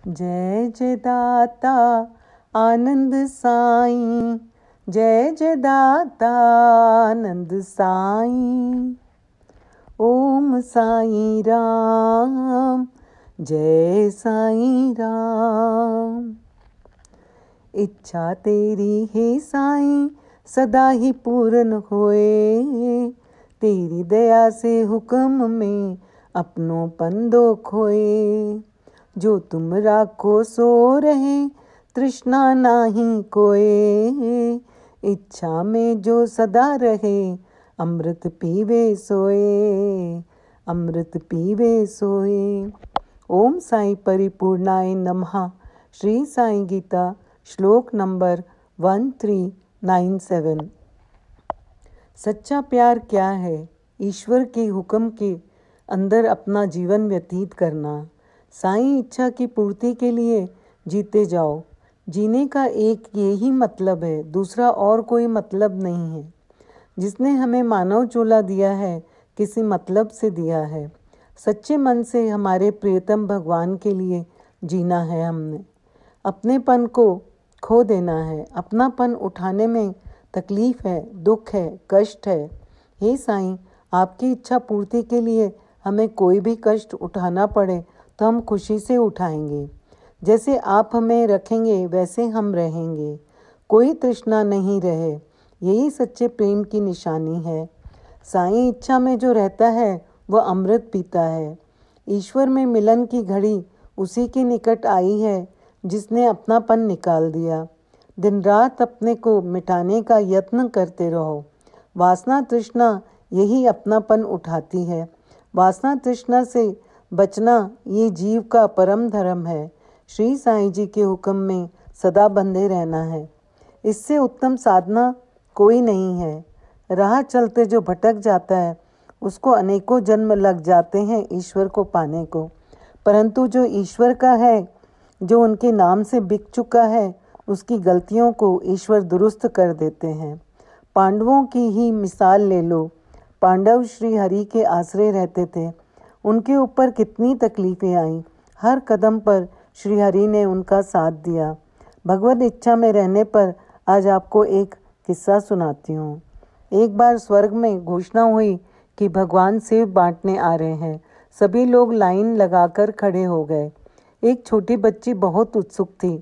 जय जय दाता आनंद साईं, जय जय दाता आनंद साईं। ओम साईं राम, जय साईं राम। इच्छा तेरी है साईं सदा ही पूर्ण होए, तेरी दया से हुक्म में अपनोपन दो खोए। जो तुम राखो सो रहे तृष्णा नाही कोए, इच्छा में जो सदा रहे अमृत पीवे सोए, अमृत पीवे सोए। ओम साई परिपूर्णाय नमः। श्री साई गीता श्लोक नंबर 1397। सच्चा प्यार क्या है? ईश्वर के हुक्म के अंदर अपना जीवन व्यतीत करना। साईं इच्छा की पूर्ति के लिए जीते जाओ। जीने का एक यही मतलब है, दूसरा और कोई मतलब नहीं है। जिसने हमें मानव चोला दिया है किसी मतलब से दिया है। सच्चे मन से हमारे प्रियतम भगवान के लिए जीना है। हमने अपनेपन को खो देना है। अपनापन उठाने में तकलीफ है, दुख है, कष्ट है। हे साईं, आपकी इच्छा पूर्ति के लिए हमें कोई भी कष्ट उठाना पड़े तो हम खुशी से उठाएंगे। जैसे आप हमें रखेंगे वैसे हम रहेंगे। कोई तृष्णा नहीं रहे, यही सच्चे प्रेम की निशानी है। साईं इच्छा में जो रहता है वह अमृत पीता है। ईश्वर में मिलन की घड़ी उसी के निकट आई है जिसने अपनापन निकाल दिया। दिन रात अपने को मिटाने का यत्न करते रहो। वासना तृष्णा यही अपनापन उठाती है। वासना तृष्णा से बचना ये जीव का परम धर्म है। श्री साईं जी के हुक्म में सदा बंधे रहना है। इससे उत्तम साधना कोई नहीं है। राह चलते जो भटक जाता है उसको अनेकों जन्म लग जाते हैं ईश्वर को पाने को, परंतु जो ईश्वर का है, जो उनके नाम से बिक चुका है, उसकी गलतियों को ईश्वर दुरुस्त कर देते हैं। पांडवों की ही मिसाल ले लो। पांडव श्री हरि के आश्रय रहते थे। उनके ऊपर कितनी तकलीफें आईं, हर कदम पर श्री हरि ने उनका साथ दिया। भगवत इच्छा में रहने पर आज आपको एक किस्सा सुनाती हूँ। एक बार स्वर्ग में घोषणा हुई कि भगवान सेब बांटने आ रहे हैं। सभी लोग लाइन लगाकर खड़े हो गए। एक छोटी बच्ची बहुत उत्सुक थी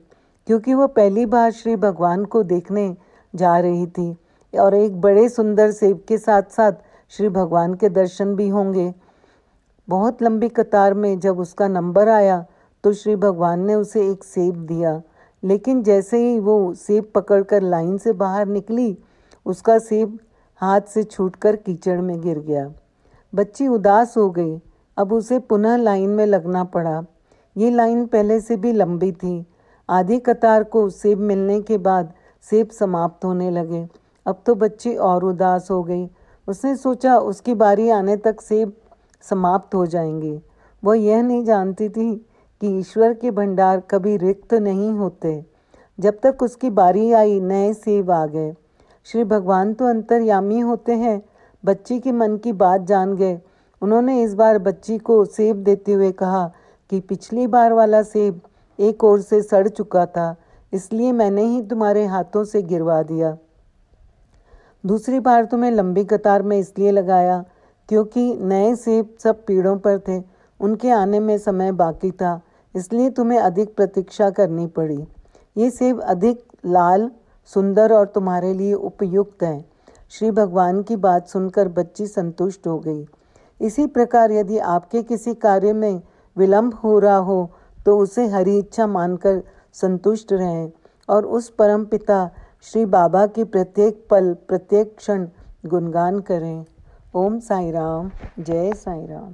क्योंकि वह पहली बार श्री भगवान को देखने जा रही थी और एक बड़े सुंदर सेब के साथ साथ श्री भगवान के दर्शन भी होंगे। बहुत लंबी कतार में जब उसका नंबर आया तो श्री भगवान ने उसे एक सेब दिया, लेकिन जैसे ही वो सेब पकड़कर लाइन से बाहर निकली, उसका सेब हाथ से छूटकर कीचड़ में गिर गया। बच्ची उदास हो गई। अब उसे पुनः लाइन में लगना पड़ा। ये लाइन पहले से भी लंबी थी। आधी कतार को सेब मिलने के बाद सेब समाप्त होने लगे। अब तो बच्ची और उदास हो गई। उसने सोचा उसकी बारी आने तक सेब समाप्त हो जाएंगे। वह यह नहीं जानती थी कि ईश्वर के भंडार कभी रिक्त नहीं होते। जब तक उसकी बारी आई नए सेब आ गए। श्री भगवान तो अंतर्यामी होते हैं, बच्ची के मन की बात जान गए। उन्होंने इस बार बच्ची को सेब देते हुए कहा कि पिछली बार वाला सेब एक ओर से सड़ चुका था, इसलिए मैंने ही तुम्हारे हाथों से गिरवा दिया। दूसरी बार तुम्हें लंबी कतार में इसलिए लगाया क्योंकि नए सेब सब पेड़ों पर थे, उनके आने में समय बाकी था, इसलिए तुम्हें अधिक प्रतीक्षा करनी पड़ी। ये सेब अधिक लाल, सुंदर और तुम्हारे लिए उपयुक्त है। श्री भगवान की बात सुनकर बच्ची संतुष्ट हो गई। इसी प्रकार यदि आपके किसी कार्य में विलंब हो रहा हो तो उसे हरि इच्छा मानकर संतुष्ट रहें और उस परम पिता श्री बाबा की प्रत्येक पल प्रत्येक क्षण गुणगान करें। ओम साई राम, जय साई राम।